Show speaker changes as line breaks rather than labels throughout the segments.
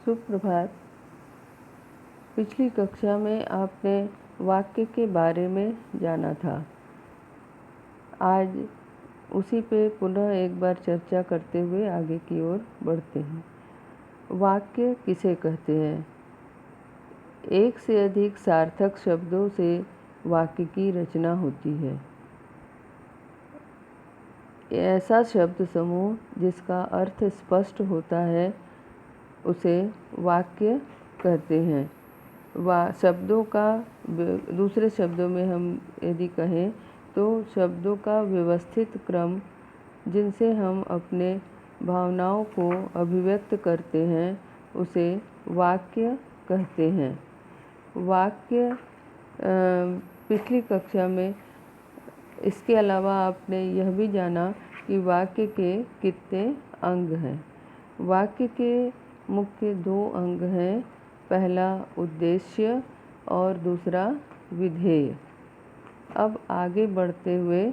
सुप्रभात। पिछली कक्षा में आपने वाक्य के बारे में जाना था। आज उसी पे पुनः एक बार चर्चा करते हुए आगे की ओर बढ़ते हैं। वाक्य किसे कहते हैं? एक से अधिक सार्थक शब्दों से वाक्य की रचना होती है। ऐसा शब्द समूह जिसका अर्थ स्पष्ट होता है उसे वाक्य कहते हैं। शब्दों का दूसरे शब्दों में हम यदि कहें तो शब्दों का व्यवस्थित क्रम जिनसे हम अपने भावनाओं को अभिव्यक्त करते हैं उसे वाक्य कहते हैं। वाक्य पिछली कक्षा में इसके अलावा आपने यह भी जाना कि वाक्य के कितने अंग हैं। वाक्य के मुख्य दो अंग हैं, पहला उद्देश्य और दूसरा विधेय। अब आगे बढ़ते हुए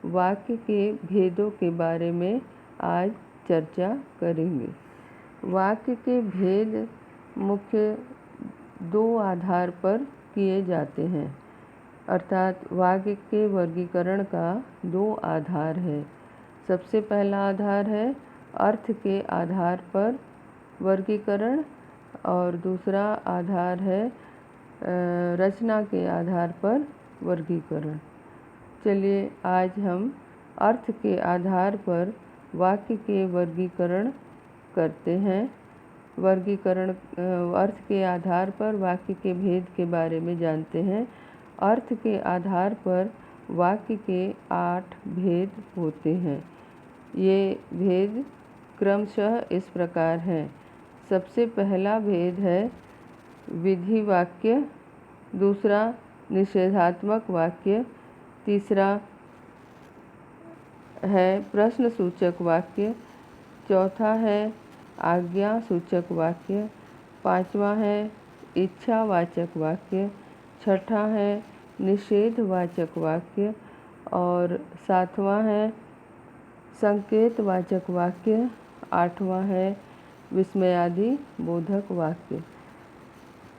वाक्य के भेदों के बारे में आज चर्चा करेंगे। वाक्य के भेद मुख्य दो आधार पर किए जाते हैं, अर्थात वाक्य के वर्गीकरण का दो आधार है। सबसे पहला आधार है अर्थ के आधार पर वर्गीकरण और दूसरा आधार है रचना के आधार पर वर्गीकरण। चलिए आज हम अर्थ के आधार पर वाक्य के वर्गीकरण करते हैं। अर्थ के आधार पर वाक्य के भेद के बारे में जानते हैं। अर्थ के आधार पर वाक्य के 8 भेद होते हैं। ये भेद क्रमशः इस प्रकार हैं। सबसे पहला भेद है विधि वाक्य, दूसरा निषेधात्मक वाक्य, तीसरा है प्रश्न सूचक वाक्य, चौथा है आज्ञा सूचक वाक्य, पांचवा है इच्छावाचक वाक्य, छठा है निषेधवाचक वाक्य और सातवां है संकेतवाचक वाक्य, आठवां है विस्मयादि बोधक वाक्य।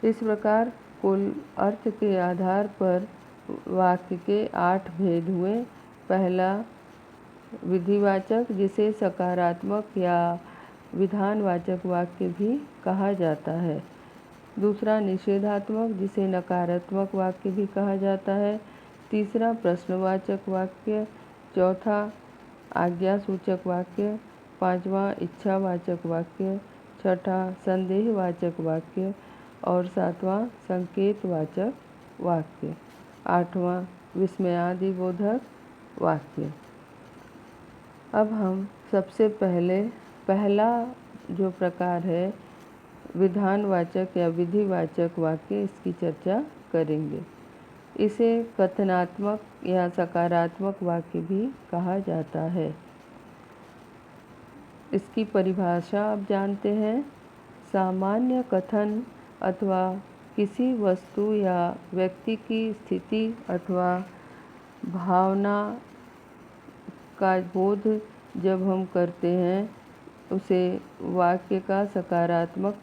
इस प्रकार कुल अर्थ के आधार पर वाक्य के 8 भेद हुए। पहला विधिवाचक, जिसे सकारात्मक या विधानवाचक वाक्य भी कहा जाता है। दूसरा निषेधात्मक, जिसे नकारात्मक वाक्य भी कहा जाता है। तीसरा प्रश्नवाचक वाक्य, चौथा आज्ञासूचक वाक्य, पांचवा इच्छावाचक वाक्य, छठा संदेहवाचक वाक्य और सातवां संकेतवाचक वाक्य, आठवां विस्मयादिबोधक वाक्य। अब हम सबसे पहला जो प्रकार है विधानवाचक या विधिवाचक वाक्य, इसकी चर्चा करेंगे। इसे कथनात्मक या सकारात्मक वाक्य भी कहा जाता है। इसकी परिभाषा आप जानते हैं। सामान्य कथन अथवा किसी वस्तु या व्यक्ति की स्थिति अथवा भावना का बोध जब हम करते हैं उसे वाक्य का सकारात्मक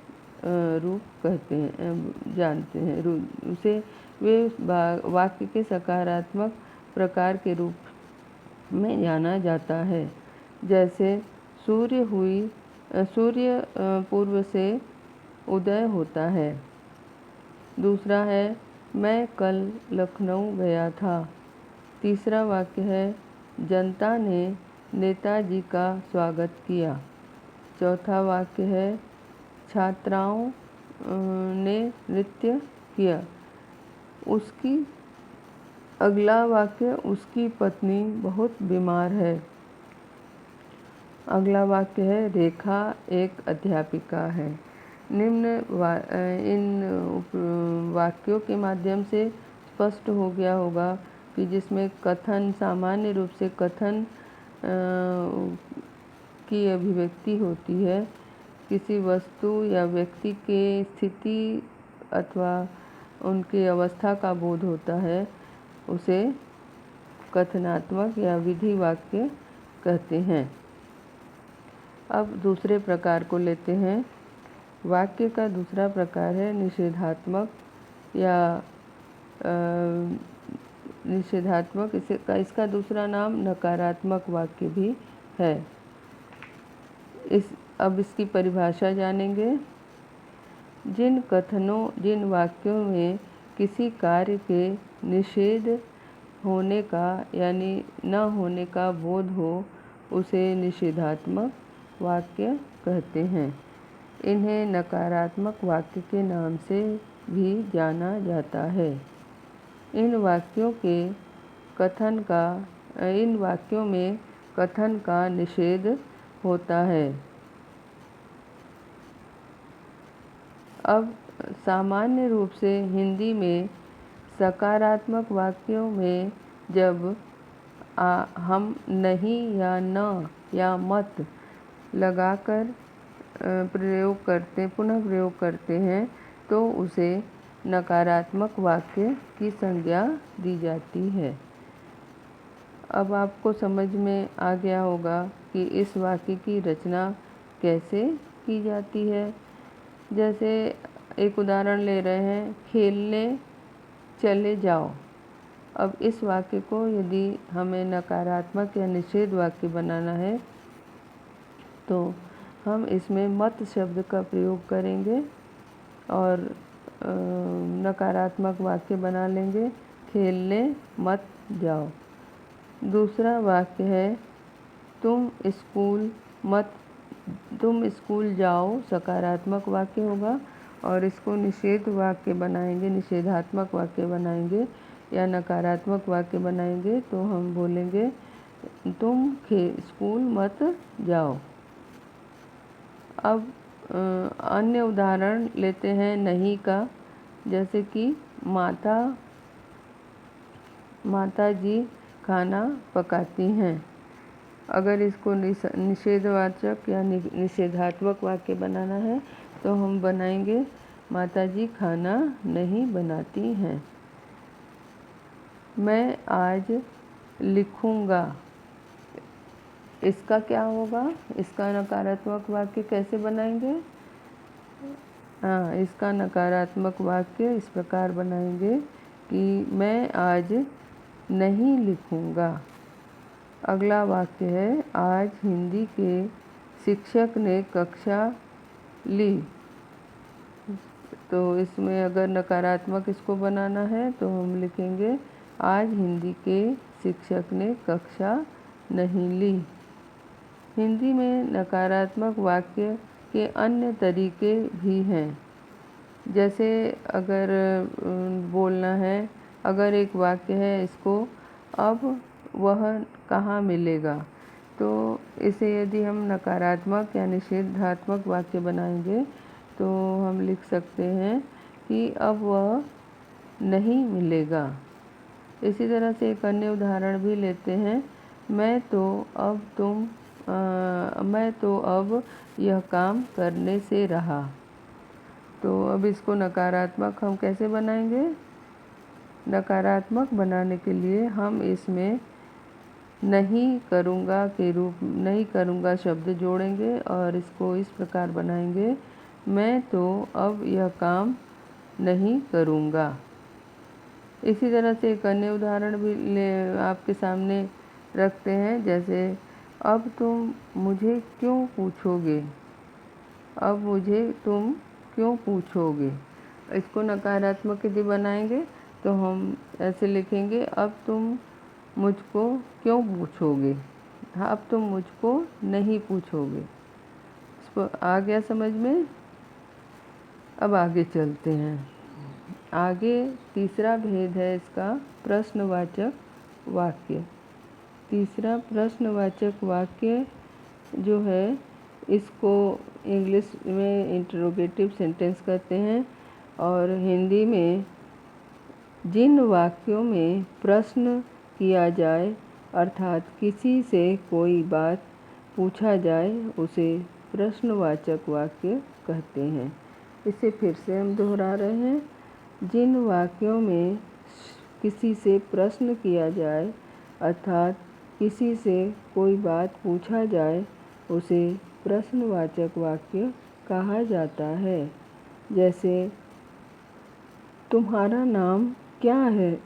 रूप कहते हैं, जानते हैं। उसे वे वाक्य के सकारात्मक प्रकार के रूप में जाना जाता है। जैसे सूर्य पूर्व से उदय होता है। दूसरा है मैं कल लखनऊ गया था। तीसरा वाक्य है जनता ने नेताजी का स्वागत किया। चौथा वाक्य है छात्राओं ने नृत्य किया। अगला वाक्य उसकी पत्नी बहुत बीमार है। अगला वाक्य है रेखा एक अध्यापिका है। इन वाक्यों के माध्यम से स्पष्ट हो गया होगा कि जिसमें कथन, सामान्य रूप से कथन की अभिव्यक्ति होती है, किसी वस्तु या व्यक्ति के स्थिति अथवा उनकी अवस्था का बोध होता है, उसे कथनात्मक या विधि वाक्य कहते हैं। अब दूसरे प्रकार को लेते हैं वाक्य का दूसरा प्रकार है निषेधात्मक या निषेधात्मक। इसका दूसरा नाम नकारात्मक वाक्य भी है। अब इसकी परिभाषा जानेंगे। जिन वाक्यों में किसी कार्य के निषेध होने का यानी न होने का बोध हो उसे निषेधात्मक वाक्य कहते हैं। इन्हें नकारात्मक वाक्य के नाम से भी जाना जाता है। इन वाक्यों में कथन का निषेध होता है। अब सामान्य रूप से हिंदी में सकारात्मक वाक्यों में जब हम नहीं या न या मत लगाकर पुनः प्रयोग करते हैं तो उसे नकारात्मक वाक्य की संज्ञा दी जाती है। अब आपको समझ में आ गया होगा कि इस वाक्य की रचना कैसे की जाती है। जैसे एक उदाहरण ले रहे हैं, खेलने चले जाओ। अब इस वाक्य को यदि हमें नकारात्मक या निषेध वाक्य बनाना है तो हम इसमें मत शब्द का प्रयोग करेंगे और नकारात्मक वाक्य बना लेंगे, खेलने मत जाओ। दूसरा वाक्य है तुम स्कूल जाओ, सकारात्मक वाक्य होगा और इसको निषेधात्मक वाक्य बनाएंगे या नकारात्मक वाक्य बनाएंगे तो हम बोलेंगे तुम स्कूल मत जाओ। अब अन्य उदाहरण लेते हैं नहीं का। जैसे कि माता जी खाना पकाती हैं। अगर इसको निषेधवाचक या निषेधात्मक वाक्य बनाना है तो हम बनाएंगे माता जी खाना नहीं बनाती हैं। मैं आज लिखूँगा। इसका क्या होगा? इसका नकारात्मक वाक्य कैसे बनाएंगे? इसका नकारात्मक वाक्य इस प्रकार बनाएंगे कि मैं आज नहीं लिखूँगा। अगला वाक्य है आज हिंदी के शिक्षक ने कक्षा ली। तो इसमें अगर नकारात्मक इसको बनाना है तो हम लिखेंगे आज हिंदी के शिक्षक ने कक्षा नहीं ली। हिंदी में नकारात्मक वाक्य के अन्य तरीके भी हैं। जैसे अगर बोलना है, अगर एक वाक्य है इसको अब वह कहाँ मिलेगा, तो इसे यदि हम नकारात्मक या निषेधात्मक वाक्य बनाएंगे तो हम लिख सकते हैं कि अब वह नहीं मिलेगा। इसी तरह से एक अन्य उदाहरण भी लेते हैं, मैं तो अब यह काम करने से रहा। तो अब इसको नकारात्मक हम कैसे बनाएंगे? नकारात्मक बनाने के लिए हम इसमें नहीं करूँगा शब्द जोड़ेंगे और इसको इस प्रकार बनाएंगे, मैं तो अब यह काम नहीं करूँगा। इसी तरह से एक अन्य उदाहरण भी आपके सामने रखते हैं। जैसे अब तुम मुझे क्यों पूछोगे। अब मुझे तुम क्यों पूछोगे। इसको नकारात्मक यदि बनाएंगे तो हम ऐसे लिखेंगे, अब तुम मुझको क्यों पूछोगे। अब तुम मुझको नहीं पूछोगे। इसको आ गया समझ में? अब आगे चलते हैं। आगे तीसरा भेद है इसका प्रश्नवाचक वाक्य। तीसरा प्रश्नवाचक वाक्य जो है इसको इंग्लिश में इंटरोगेटिव सेंटेंस कहते हैं और हिंदी में जिन वाक्यों में प्रश्न किया जाए अर्थात किसी से कोई बात पूछा जाए उसे प्रश्नवाचक वाक्य कहते हैं। इसे फिर से हम दोहरा रहे हैं, जिन वाक्यों में किसी से प्रश्न किया जाए अर्थात किसी से कोई बात पूछा जाए उसे प्रश्नवाचक वाक्य कहा जाता है। जैसे तुम्हारा नाम क्या है?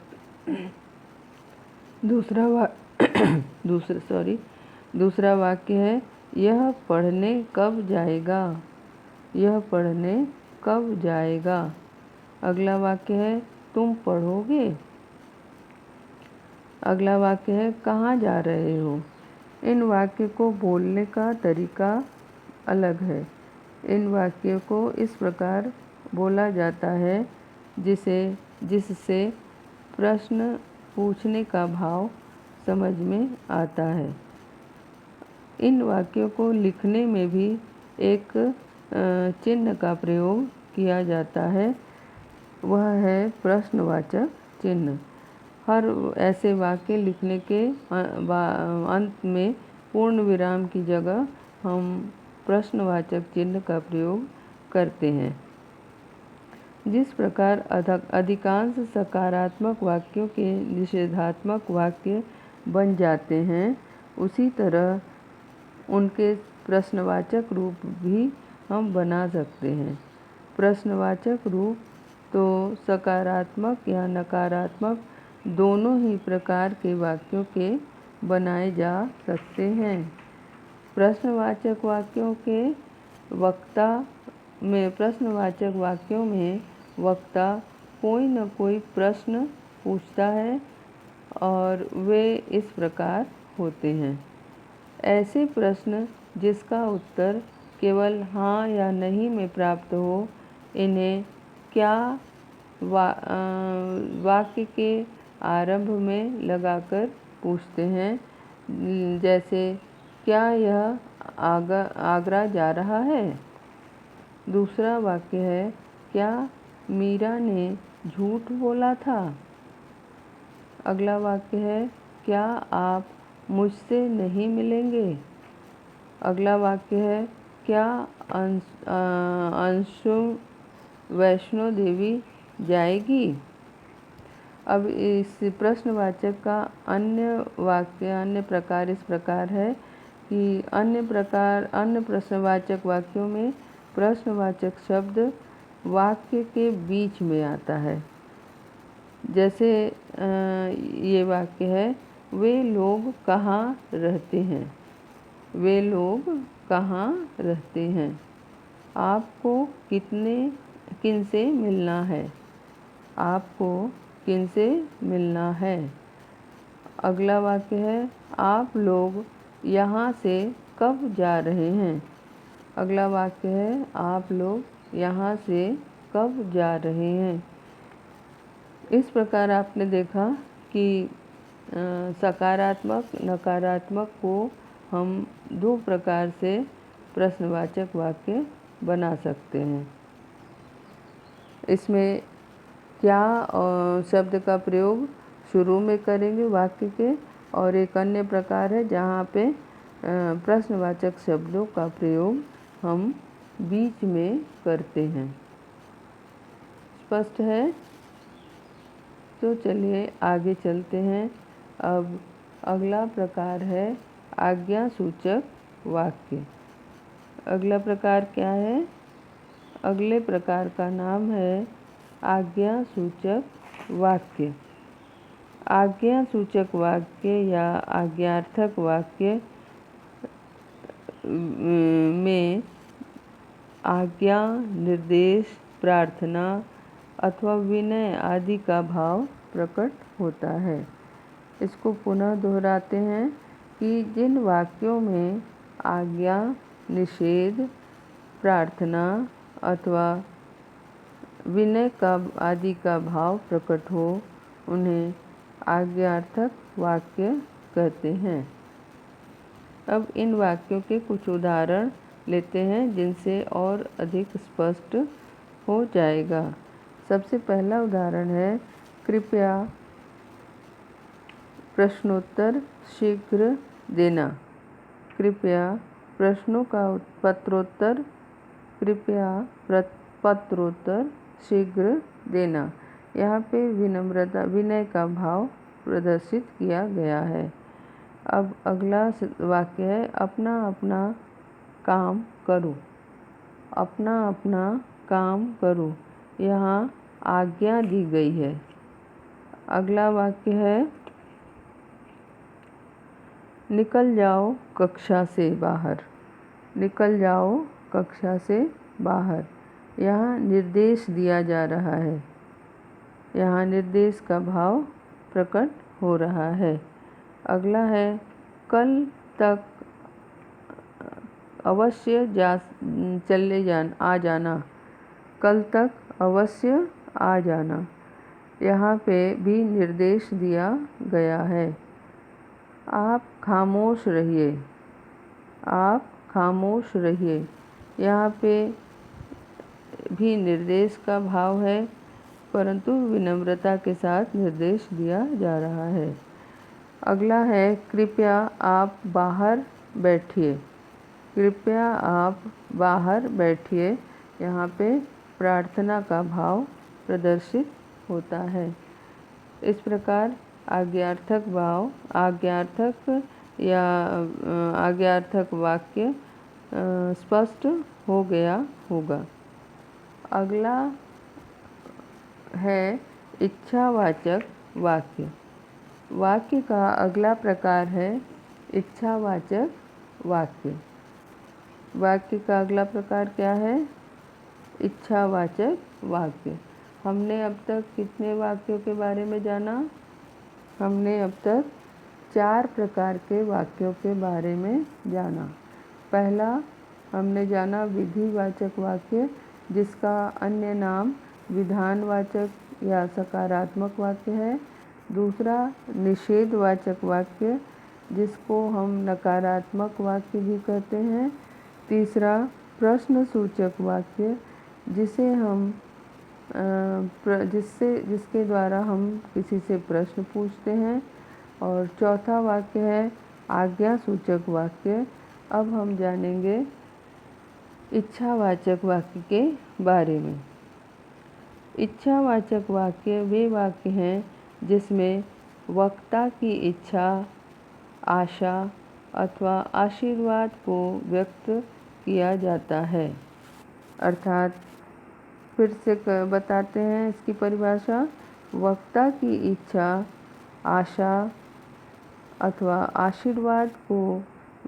दूसरा वाक्य है यह पढ़ने कब जाएगा? यह पढ़ने कब जाएगा? अगला वाक्य है तुम पढ़ोगे? अगला वाक्य है कहाँ जा रहे हो? इन वाक्य को बोलने का तरीका अलग है। इन वाक्यों को इस प्रकार बोला जाता है जिससे प्रश्न पूछने का भाव समझ में आता है। इन वाक्यों को लिखने में भी एक चिन्ह का प्रयोग किया जाता है, वह है प्रश्नवाचक चिन्ह। हर ऐसे वाक्य लिखने के अंत में पूर्ण विराम की जगह हम प्रश्नवाचक चिन्ह का प्रयोग करते हैं। जिस प्रकार अधिकांश सकारात्मक वाक्यों के निषेधात्मक वाक्य बन जाते हैं, उसी तरह उनके प्रश्नवाचक रूप भी हम बना सकते हैं। प्रश्नवाचक रूप तो सकारात्मक या नकारात्मक दोनों ही प्रकार के वाक्यों के बनाए जा सकते हैं। प्रश्नवाचक वाक्यों में वक्ता कोई न कोई प्रश्न पूछता है और वे इस प्रकार होते हैं। ऐसे प्रश्न जिसका उत्तर केवल हाँ या नहीं में प्राप्त हो, इन्हें क्या वाक्य के आरंभ में लगाकर पूछते हैं। जैसे क्या यह आगरा जा रहा है? दूसरा वाक्य है क्या मीरा ने झूठ बोला था? अगला वाक्य है क्या आप मुझसे नहीं मिलेंगे? अगला वाक्य है क्या अंशु वैष्णो देवी जाएगी? अब इस प्रश्नवाचक का अन्य प्रकार इस प्रकार है कि अन्य प्रश्नवाचक वाक्यों में प्रश्नवाचक शब्द वाक्य के बीच में आता है। जैसे ये वाक्य है वे लोग कहाँ रहते हैं? वे लोग कहाँ रहते हैं? आपको किनसे मिलना है? आपको किनसे मिलना है? अगला वाक्य है आप लोग यहाँ से कब जा रहे हैं? अगला वाक्य है आप लोग यहाँ से कब जा रहे हैं? इस प्रकार आपने देखा कि सकारात्मक नकारात्मक को हम दो प्रकार से प्रश्नवाचक वाक्य बना सकते हैं। इसमें क्या शब्द का प्रयोग शुरू में करेंगे वाक्य के, और एक अन्य प्रकार है जहाँ पे प्रश्नवाचक शब्दों का प्रयोग हम बीच में करते हैं। स्पष्ट है? तो चलिए आगे चलते हैं। अब अगला प्रकार है आज्ञासूचक वाक्य। अगला प्रकार क्या है? अगले प्रकार का नाम है आज्ञासूचक वाक्य। आज्ञासूचक वाक्य या आज्ञार्थक वाक्य में आज्ञा, निर्देश, प्रार्थना अथवा विनय आदि का भाव प्रकट होता है। इसको पुनः दोहराते हैं कि जिन वाक्यों में आज्ञा, निषेध, प्रार्थना अथवा विनय आदि का भाव प्रकट हो, उन्हें आज्ञार्थक वाक्य कहते हैं। अब इन वाक्यों के कुछ उदाहरण लेते हैं जिनसे और अधिक स्पष्ट हो जाएगा। सबसे पहला उदाहरण है कृपया प्रश्नोत्तर शीघ्र देना। कृपया प्रश्नों का पत्रोत्तर शीघ्र देना। यहाँ पे विनम्रता विनय का भाव प्रदर्शित किया गया है। अब अगला वाक्य है अपना अपना काम करो। अपना अपना काम करो। यहाँ आज्ञा दी गई है। अगला वाक्य है, निकल जाओ कक्षा से बाहर। निकल जाओ कक्षा से बाहर। यहाँ निर्देश दिया जा रहा है। यहाँ निर्देश का भाव प्रकट हो रहा है। अगला है, कल तक अवश्य आ जाना। कल तक अवश्य आ जाना। यहाँ पे भी निर्देश दिया गया है। आप खामोश रहिए। आप खामोश रहिए। यहाँ पे भी निर्देश का भाव है, परंतु विनम्रता के साथ निर्देश दिया जा रहा है। अगला है, कृपया आप बाहर बैठिए। कृपया आप बाहर बैठिए। यहाँ पे प्रार्थना का भाव प्रदर्शित होता है। इस प्रकार आज्ञार्थक भाव, आज्ञार्थक वाक्य स्पष्ट हो गया होगा। अगला है इच्छावाचक वाक्य। वाक्य का अगला प्रकार है इच्छावाचक वाक्य। वाक्य का अगला प्रकार क्या है? इच्छावाचक वाक्य। हमने अब तक कितने वाक्यों के बारे में जाना? हमने अब तक 4 प्रकार के वाक्यों के बारे में जाना। पहला हमने जाना विधिवाचक वाक्य, जिसका अन्य नाम विधानवाचक या सकारात्मक वाक्य है। दूसरा निषेधवाचक वाक्य, जिसको हम नकारात्मक वाक्य भी कहते हैं। तीसरा प्रश्नसूचक वाक्य, जिसके द्वारा हम किसी से प्रश्न पूछते हैं। और चौथा वाक्य है आज्ञासूचक वाक्य। अब हम जानेंगे इच्छावाचक वाक्य के बारे में। इच्छावाचक वाक्य वे वाक्य हैं जिसमें वक्ता की इच्छा, आशा अथवा आशीर्वाद को व्यक्त किया जाता है। अर्थात फिर से बताते हैं इसकी परिभाषा। वक्ता की इच्छा, आशा अथवा आशीर्वाद को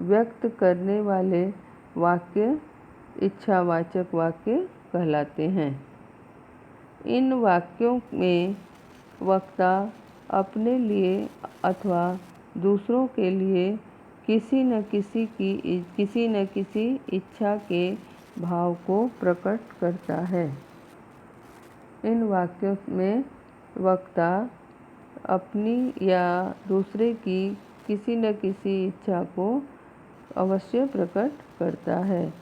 व्यक्त करने वाले वाक्य इच्छावाचक वाक्य कहलाते हैं। इन वाक्यों में वक्ता अपने लिए अथवा दूसरों के लिए किसी न किसी इच्छा के भाव को प्रकट करता है। इन वाक्यों में वक्ता अपनी या दूसरे की किसी न किसी इच्छा को अवश्य प्रकट करता है।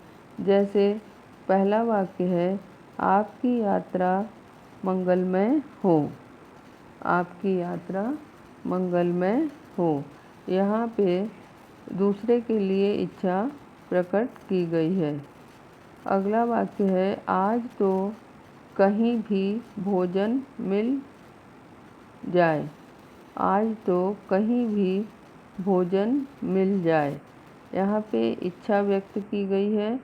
जैसे पहला वाक्य है, आपकी यात्रा मंगलमय हो। आपकी यात्रा मंगलमय हो। यहाँ पे दूसरे के लिए इच्छा प्रकट की गई है। अगला वाक्य है, आज तो कहीं भी भोजन मिल जाए। आज तो कहीं भी भोजन मिल जाए। यहाँ पे इच्छा व्यक्त की गई है।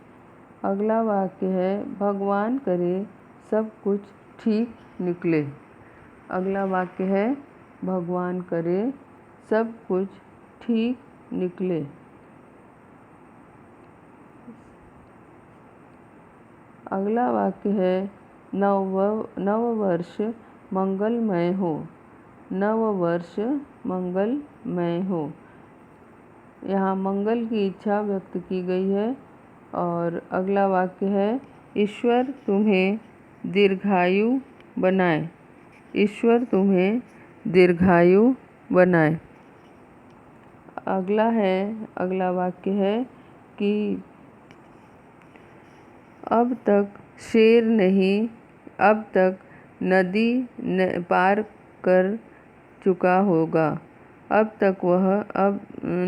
अगला वाक्य है, भगवान करे सब कुछ ठीक निकले। अगला वाक्य है, भगवान करे सब कुछ ठीक निकले। अगला वाक्य है, नववर्ष मंगलमय हो। नववर्ष मंगलमय हो। यहाँ मंगल की इच्छा व्यक्त की गई है। और अगला वाक्य है, ईश्वर तुम्हें दीर्घायु बनाए। ईश्वर तुम्हें दीर्घायु बनाए। अगला वाक्य है कि अब तक शेर नहीं, अब तक नदी पार कर चुका होगा। अब तक वह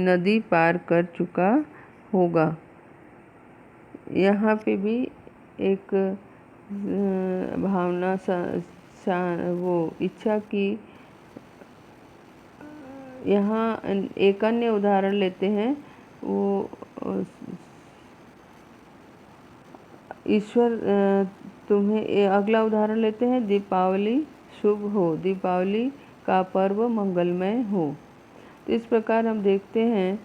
नदी पार कर चुका होगा। यहाँ पे भी एक भावना वो इच्छा की। यहाँ एक अन्य उदाहरण लेते हैं। वो ईश्वर तुम्हें अगला उदाहरण लेते हैं, दीपावली शुभ हो, दीपावली का पर्व मंगलमय हो। तो इस प्रकार हम देखते हैं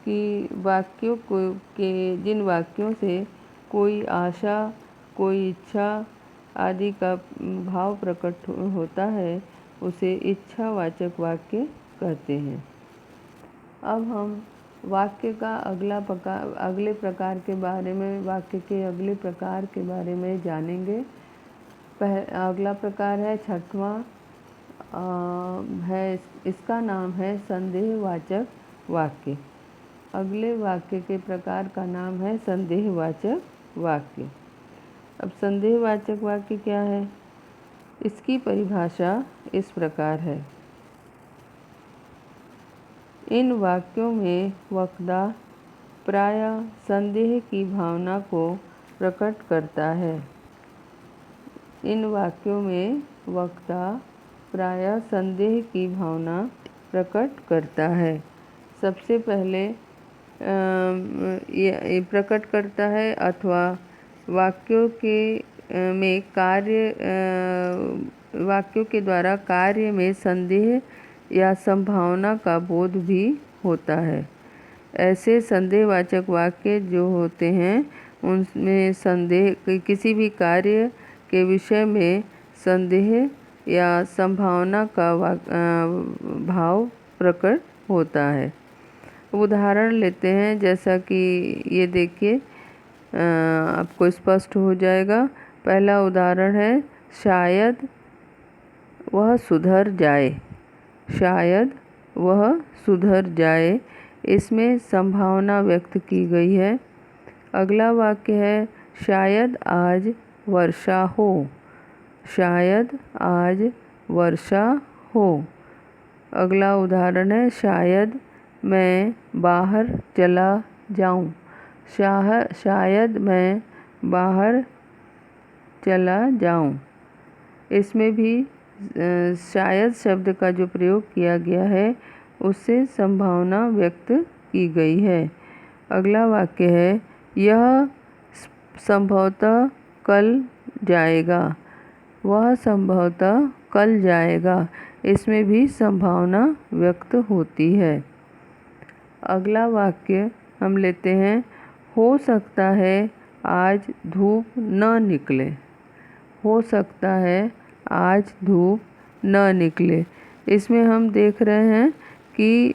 कि वाक्यों को के जिन वाक्यों से कोई आशा, कोई इच्छा आदि का भाव प्रकट होता है उसे इच्छावाचक वाक्य कहते हैं। अब हम वाक्य का अगले प्रकार के बारे में, वाक्य के अगले प्रकार के बारे में जानेंगे। अगला प्रकार है छठवां, है इसका नाम है संदेहवाचक वाक्य। अगले वाक्य के प्रकार का नाम है संदेहवाचक वाक्य। अब संदेहवाचक वाक्य क्या है? इसकी परिभाषा इस प्रकार है। इन वाक्यों में वक्ता प्रायः संदेह की भावना को प्रकट करता है। इन वाक्यों में वक्ता प्रायः संदेह की भावना प्रकट करता है। सबसे पहले ये प्रकट करता है, अथवा वाक्यों के द्वारा कार्य में संदेह या संभावना का बोध भी होता है। ऐसे संदेहवाचक वाक्य जो होते हैं उनमें किसी भी कार्य के विषय में संदेह या संभावना का भाव प्रकट होता है। उदाहरण लेते हैं, जैसा कि ये देखिए, आपको स्पष्ट हो जाएगा। पहला उदाहरण है, शायद वह सुधर जाए। शायद वह सुधर जाए, इसमें संभावना व्यक्त की गई है। अगला वाक्य है, शायद आज वर्षा हो। शायद आज वर्षा हो। अगला उदाहरण है, शायद मैं बाहर चला जाऊं। शायद मैं बाहर चला जाऊं, इसमें भी शायद शब्द का जो प्रयोग किया गया है उससे संभावना व्यक्त की गई है। अगला वाक्य है, यह संभवतः कल जाएगा। वह संभवतः कल जाएगा, इसमें भी संभावना व्यक्त होती है। अगला वाक्य हम लेते हैं, हो सकता है आज धूप न निकले। हो सकता है आज धूप न निकले, इसमें हम देख रहे हैं कि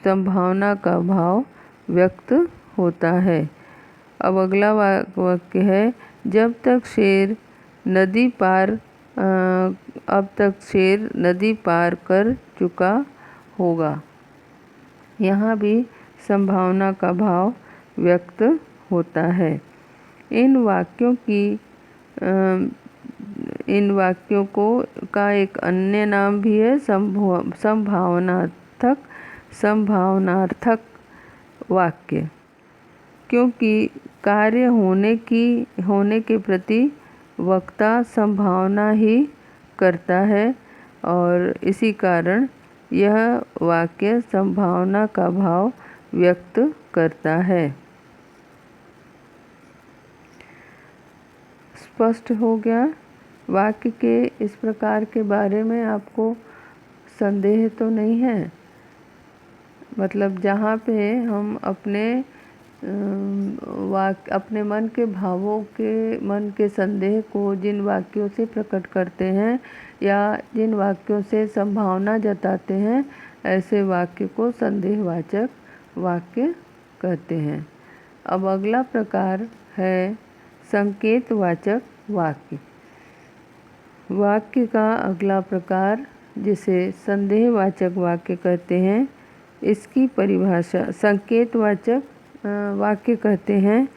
संभावना का भाव व्यक्त होता है। अब अगला वाक्य है, जब तक शेर नदी पार अब तक शेर नदी पार कर चुका होगा। यहाँ भी संभावना का भाव व्यक्त होता है। इन वाक्यों का एक अन्य नाम भी है संभावनार्थक वाक्य, क्योंकि कार्य होने के प्रति वक्ता संभावना ही करता है और इसी कारण यह वाक्य संभावना का भाव व्यक्त करता है। स्पष्ट हो गया? वाक्य के इस प्रकार के बारे में आपको संदेह तो नहीं है? मतलब जहाँ पे हम अपने मन के भावों मन के संदेह को जिन वाक्यों से प्रकट करते हैं या जिन वाक्यों से संभावना जताते हैं, ऐसे वाक्य को संदेहवाचक वाक्य कहते हैं। अब अगला प्रकार है संकेतवाचक वाक्य। वाक्य का अगला प्रकार जिसे संदेहवाचक वाक्य कहते हैं, इसकी परिभाषा संकेतवाचक वाक्य कहते हैं।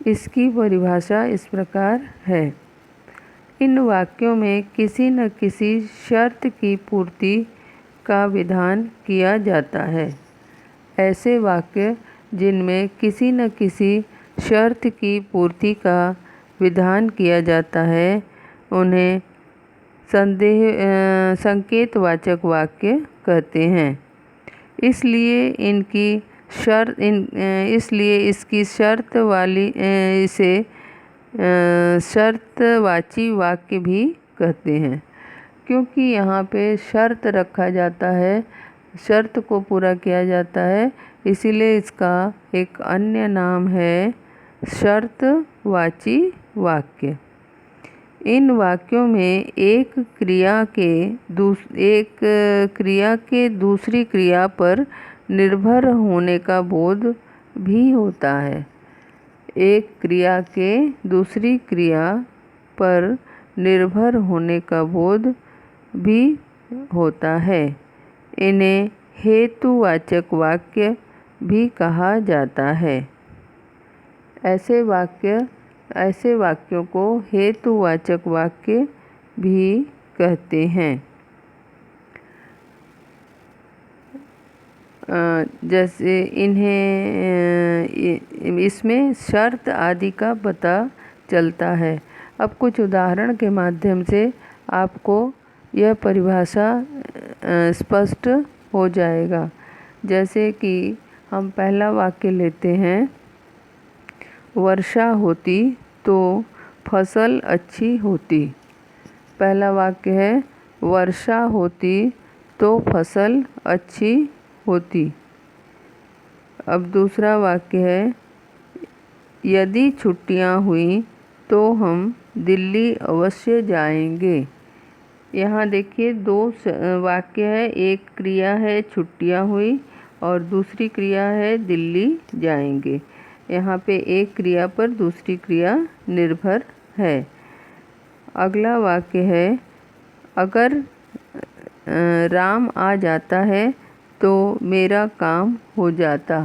इसकी परिभाषा इस प्रकार है, इन वाक्यों में किसी न किसी शर्त की पूर्ति का विधान किया जाता है। ऐसे वाक्य जिनमें किसी न किसी शर्त की पूर्ति का विधान किया जाता है, उन्हें संकेतवाचक वाक्य कहते हैं। इसलिए इसकी शर्त वाली शर्तवाची वाक्य भी कहते हैं, क्योंकि यहाँ पे शर्त रखा जाता है, शर्त को पूरा किया जाता है, इसीलिए इसका एक अन्य नाम है शर्तवाची वाक्य। इन वाक्यों में एक क्रिया के दूसरी क्रिया पर निर्भर होने का बोध भी होता है। एक क्रिया के दूसरी क्रिया पर निर्भर होने का बोध भी होता है। इन्हें हेतुवाचक वाक्य भी कहा जाता है। ऐसे वाक्यों को हेतुवाचक वाक्य भी कहते हैं। जैसे इसमें शर्त आदि का पता चलता है। अब कुछ उदाहरण के माध्यम से आपको यह परिभाषा स्पष्ट हो जाएगा। जैसे कि हम पहला वाक्य लेते हैं, वर्षा होती तो फसल अच्छी होती। पहला वाक्य है, वर्षा होती तो फसल अच्छी होती। अब दूसरा वाक्य है, यदि छुट्टियां हुई तो हम दिल्ली अवश्य जाएंगे। यहाँ देखिए दो वाक्य है, एक क्रिया है छुट्टियां हुई और दूसरी क्रिया है दिल्ली जाएंगे। यहाँ पे एक क्रिया पर दूसरी क्रिया निर्भर है। अगला वाक्य है, अगर राम आ जाता है तो मेरा काम हो जाता।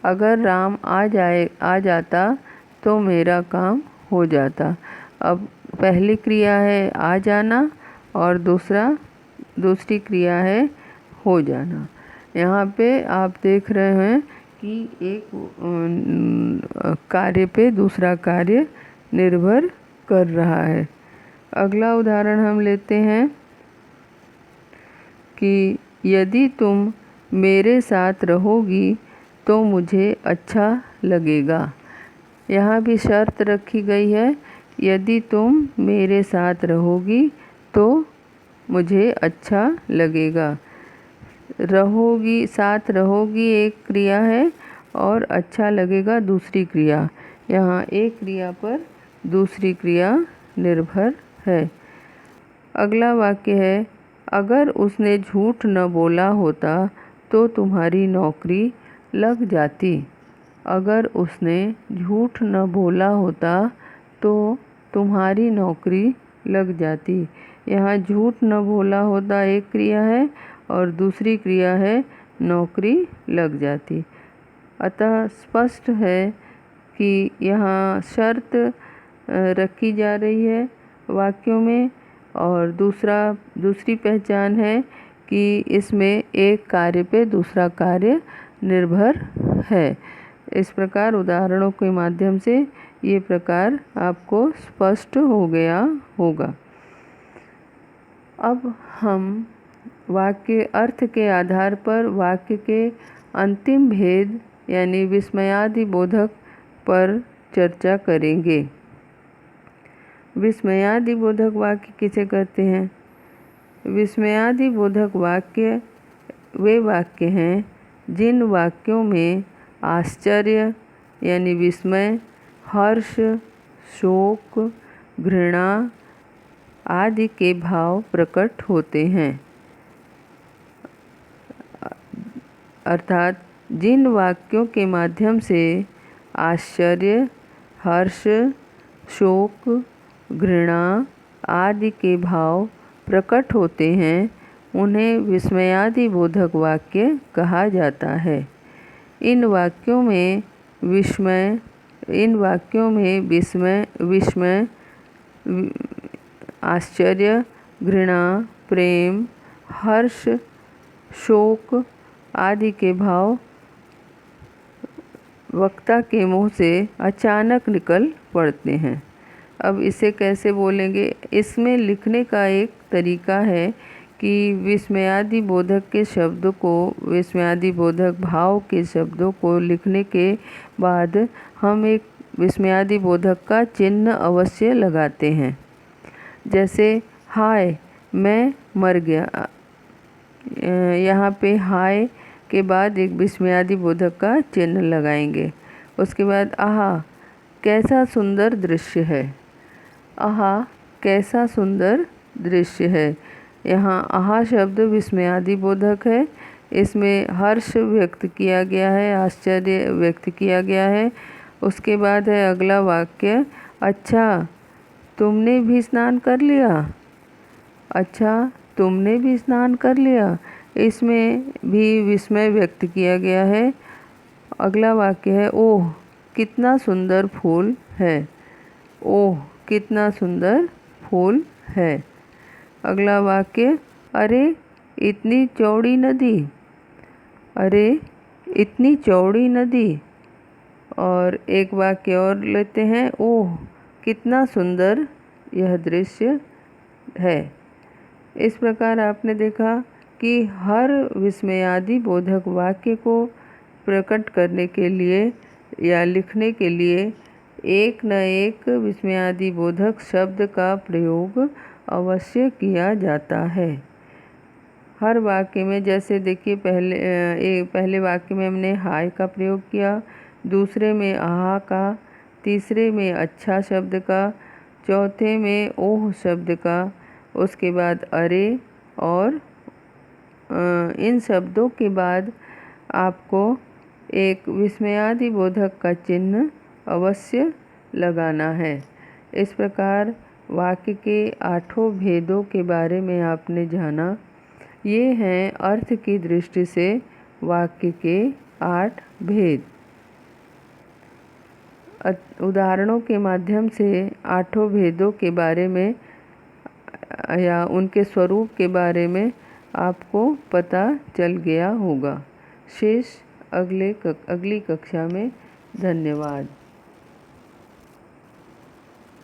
अगर राम आ जाता तो मेरा काम हो जाता। अब पहली क्रिया है आ जाना और दूसरी क्रिया है हो जाना। यहाँ पे आप देख रहे हैं कि एक कार्य पे दूसरा कार्य निर्भर कर रहा है। अगला उदाहरण हम लेते हैं कि यदि तुम मेरे साथ रहोगी तो मुझे अच्छा लगेगा। यहाँ भी शर्त रखी गई है, यदि तुम मेरे साथ रहोगी तो मुझे अच्छा लगेगा। साथ रहोगी एक क्रिया है और अच्छा लगेगा दूसरी क्रिया। यहाँ एक क्रिया पर दूसरी क्रिया निर्भर है। अगला वाक्य है, अगर उसने झूठ न बोला होता तो तुम्हारी नौकरी लग जाती। अगर उसने झूठ न बोला होता तो तुम्हारी नौकरी लग जाती। यहाँ झूठ न बोला होता एक क्रिया है और दूसरी क्रिया है नौकरी लग जाती। अतः स्पष्ट है कि यहाँ शर्त रखी जा रही है वाक्यों में और दूसरी पहचान है कि इसमें एक कार्य पे दूसरा कार्य निर्भर है। इस प्रकार उदाहरणों के माध्यम से ये प्रकार आपको स्पष्ट हो गया होगा। अब हम वाक्य अर्थ के आधार पर वाक्य के अंतिम भेद यानी विस्मयादि बोधक पर चर्चा करेंगे। विस्मयादि बोधक वाक्य किसे कहते हैं? विस्मयादि बोधक वाक्य वे वाक्य हैं जिन वाक्यों में आश्चर्य यानी विस्मय, हर्ष, शोक, घृणा आदि के भाव प्रकट होते हैं। अर्थात जिन वाक्यों के माध्यम से आश्चर्य, हर्ष, शोक, घृणा आदि के भाव प्रकट होते हैं उन्हें विस्मयादि बोधक वाक्य कहा जाता है। इन वाक्यों में विस्मय, आश्चर्य, घृणा, प्रेम, हर्ष, शोक आदि के भाव वक्ता के मुंह से अचानक निकल पड़ते हैं। अब इसे कैसे बोलेंगे? इसमें लिखने का एक तरीका है कि विस्मयादि बोधक के शब्दों को, विस्मयादि बोधक भाव के शब्दों को लिखने के बाद हम एक विस्मयादि बोधक का चिन्ह अवश्य लगाते हैं। जैसे हाय मैं मर गया, यहाँ पे हाय के बाद एक विस्मयादि बोधक का चिन्ह लगाएंगे। उसके बाद आहा कैसा सुंदर दृश्य है, आहा कैसा सुंदर दृश्य है। यहाँ आहा शब्द विस्मयादि बोधक है, इसमें हर्ष व्यक्त किया गया है, आश्चर्य व्यक्त किया गया है। उसके बाद है अगला वाक्य, अच्छा तुमने भी स्नान कर लिया, अच्छा तुमने भी स्नान कर लिया, इसमें भी विस्मय व्यक्त किया गया है। अगला वाक्य है ओह कितना सुंदर फूल है, ओह कितना सुंदर फूल है। अगला वाक्य, अरे इतनी चौड़ी नदी, अरे इतनी चौड़ी नदी। और एक वाक्य और लेते हैं, ओह कितना सुंदर यह दृश्य है। इस प्रकार आपने देखा कि हर विस्मयादि बोधक वाक्य को प्रकट करने के लिए या लिखने के लिए एक न एक विस्मयादि बोधक शब्द का प्रयोग अवश्य किया जाता है। हर वाक्य में जैसे देखिए पहले वाक्य में हमने हाय का प्रयोग किया, दूसरे में आहा का, तीसरे में अच्छा शब्द का, चौथे में ओह शब्द का, उसके बाद अरे, और इन शब्दों के बाद आपको एक विस्मयादि बोधक का चिन्ह अवश्य लगाना है। इस प्रकार वाक्य के 8 भेदों के बारे में आपने जाना। ये हैं अर्थ की दृष्टि से वाक्य के 8 भेद। उदाहरणों के माध्यम से 8 भेदों के बारे में या उनके स्वरूप के बारे में आपको पता चल गया होगा। शेष अगली कक्षा में। धन्यवाद।